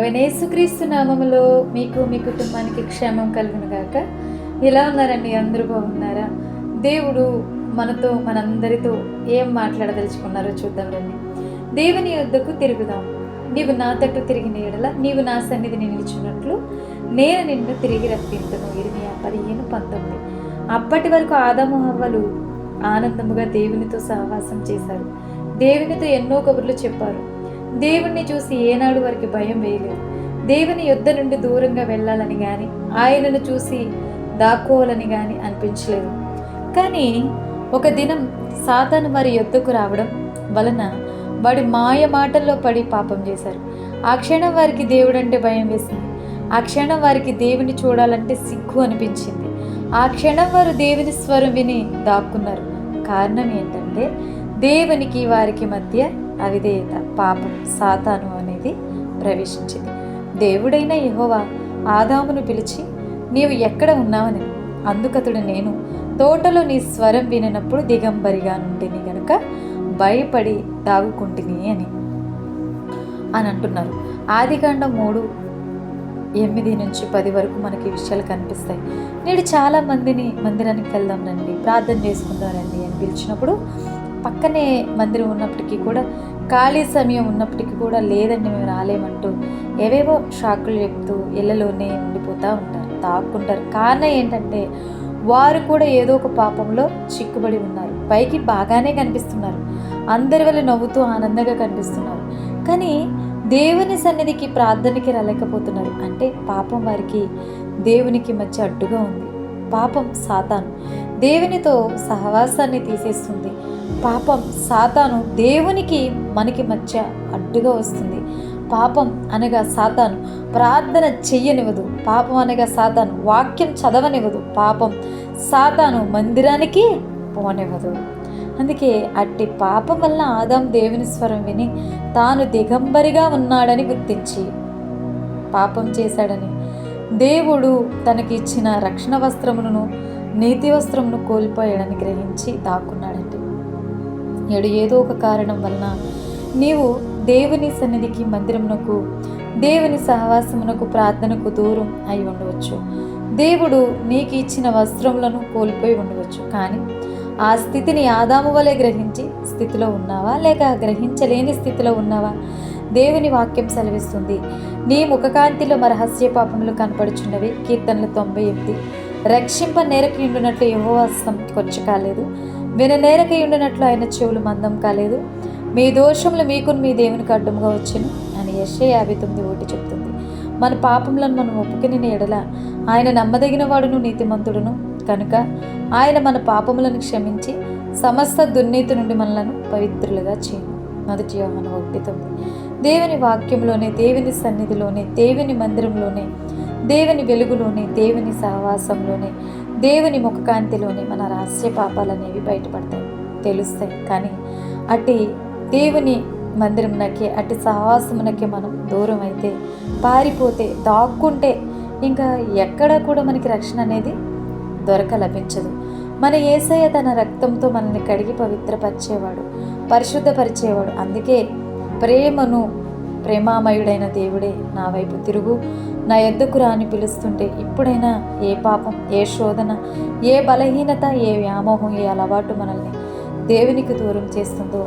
ప్రభువైన యేసుక్రీస్తు నామములో మీకు మీ కుటుంబానికి క్షేమం కలుగును గాక. ఎలా ఉన్నారండి? అందరూ బాగున్నారా? దేవుడు మనతో మనందరితో ఏం మాట్లాడదలుచుకున్నారో చూద్దాం రండి. దేవుని యొద్దకు తిరుగుదాం. నీవు నా తట్టు తిరిగిన ఎడల నీవు నా సన్నిధిని నిలిచినట్లు నేను నిన్ను తిరిగి రప్పింతును. ఇర్మియా 15:19. అప్పటి వరకు ఆదాము హవ్వలు ఆనందముగా దేవునితో సహవాసం చేశారు. దేవునితో ఎన్నో కబుర్లు చెప్పారు. దేవుణ్ణి చూసి ఏనాడు వారికి భయం వేయలేదు. దేవుని యొద్ద నుండి దూరంగా వెళ్ళాలని కానీ ఆయనను చూసి దాక్కోవాలని కానీ అనిపించలేదు. కానీ ఒక దినం సాతాను వారి యొద్దకు రావడం వలన వాడి మాయ మాటల్లో పడి పాపం చేశారు. ఆ క్షణం వారికి దేవుడంటే భయం వేసింది. ఆ క్షణం వారికి దేవుని చూడాలంటే సిగ్గు అనిపించింది. ఆ క్షణం వారు దేవుని స్వరం విని దాక్కున్నారు. కారణం ఏంటంటే దేవునికి వారికి మధ్య అవిధేయత, పాపం, సాతాను అనేది ప్రవేశించింది. దేవుడైన యెహోవా ఆదామును పిలిచి నీవు ఎక్కడ ఉన్నావని. అందుకతడు నేను తోటలో నీ స్వరం వినినప్పుడు దిగంబరిగా నుండిని గనుక భయపడి దాగుకుంటుని అని అంటున్నారు. ఆదికాండం 3:8-10 వరకు మనకి విషయాలు కనిపిస్తాయి. నేడు చాలా మందిని మందిరానికి వెళ్దాం రండి, ప్రార్థన చేసుకుందాం రండి అని పిలిచినప్పుడు పక్కనే మందిరం ఉన్నప్పటికీ కూడా, ఖాళీ సమయం ఉన్నప్పటికీ కూడా లేదండి మేము రాలేమంటూ ఏవేవో షాకులు చెప్తూ ఇళ్లలోనే ఉండిపోతూ ఉంటారు, తాక్కుంటారు. కారణం ఏంటంటే వారు కూడా ఏదో ఒక పాపంలో చిక్కుబడి ఉన్నారు. పైకి బాగానే కనిపిస్తున్నారు, అందరి వల్ల నవ్వుతూ ఆనందంగా కనిపిస్తున్నారు, కానీ దేవుని సన్నిధికి ప్రార్థనకి రాలేకపోతున్నారు. అంటే పాపం వారికి దేవునికి మధ్య అడ్డుగా ఉంది. పాపం సాతాను దేవునితో సహవాసాన్ని తీసేస్తుంది. పాపం సాతాను దేవునికి మనకి మధ్య అడ్డుగా వస్తుంది. పాపం అనగా సాతాను ప్రార్థన చెయ్యనివ్వదు. పాపం అనగా సాతాను వాక్యం చదవనివ్వదు. పాపం సాతాను మందిరానికి పోనివ్వదు. అందుకే అట్టి పాపం వల్ల ఆదాం దేవుని స్వరం విని తాను దిగంబరిగా ఉన్నాడని గుర్తించి పాపం చేశాడని దేవుడు తనకి ఇచ్చిన రక్షణ వస్త్రమును, నీతి వస్త్రమును కోల్పోయాడని గ్రహించి దాక్కున్నాడండి. నేడు ఏదో ఒక కారణం వలన నీవు దేవుని సన్నిధికి, మందిరమునకు, దేవుని సహవాసమునకు, ప్రార్థనకు దూరం అయి ఉండవచ్చు. దేవుడు నీకు ఇచ్చిన వస్త్రములను కోల్పోయి ఉండవచ్చు. కానీ ఆ స్థితిని ఆదాము వలె గ్రహించి స్థితిలో ఉన్నావా, లేక గ్రహించలేని స్థితిలో ఉన్నావా? దేవుని వాక్యం సెలవిస్తుంది, నీ ముఖకాంతిలో రహస్య పాపములు కనపడుచున్నవి. కీర్తనలు 98. రక్షింప నేరకి ఉండునట్లు యెహోవా హస్తం కొచ్చ కాలేదు, విననేరకి ఉండునట్లు ఆయన చెవులు మందం కాలేదు. మీ దోషములు మీకును మీ దేవునికి అడ్డముగా వచ్చును అని యెషయా 59:1 చెప్తుంది. మన పాపములను మనం ఒప్పుకుని ఎడల ఆయన నమ్మదగిన వాడును, నీతిమంతుడును కనుక ఆయన మన పాపములను క్షమించి సమస్త దుర్నీతి నుండి మనలను పవిత్రులుగా చేయను. 1 యోహాను 1:9. దేవుని వాక్యంలోనే, దేవుని సన్నిధిలోనే, దేవుని మందిరంలోనే, దేవుని వెలుగులోనే, దేవుని సహవాసంలోనే, దేవుని ముఖకాంతిలోనే మన రహస్య పాపాలనేవి బయటపడతాయి, తెలుస్తాయి. కానీ అట్టి దేవుని మందిరంనకే, అట్టి సహవాసమునకే మనం దూరం అయితే, పారిపోతే, దాక్కుంటే ఇంకా ఎక్కడ కూడా మనకి రక్షణ అనేది లభించదు. మన యేసయ్య తన రక్తంతో మనల్ని కడిగి పవిత్రపరిచేవాడు, పరిశుద్ధపరిచేవాడు. అందుకే ప్రేమామయుడైన దేవుడే నా వైపు తిరుగు, నా యొద్దకు రా అని పిలుస్తుంటే ఇప్పుడైనా ఏ పాపం, ఏ శోధన, ఏ బలహీనత, ఏ వ్యామోహం, ఏ అలవాటు మనల్ని దేవునికి దూరం చేస్తుందో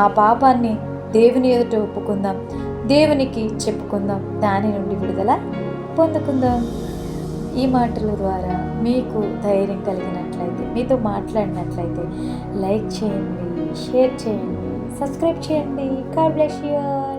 ఆ పాపాన్ని దేవుని ఎదుట ఒప్పుకుందాం, దేవునికి చెప్పుకుందాం, దాని నుండి విడుదల పొందుకుందాం. ఈ మాటల ద్వారా మీకు ధైర్యం కలిగినట్లయితే, మీతో మాట్లాడినట్లయితే లైక్ చేయండి, షేర్ చేయండి, సబ్స్క్రైబ్ చేయండి. God bless you all.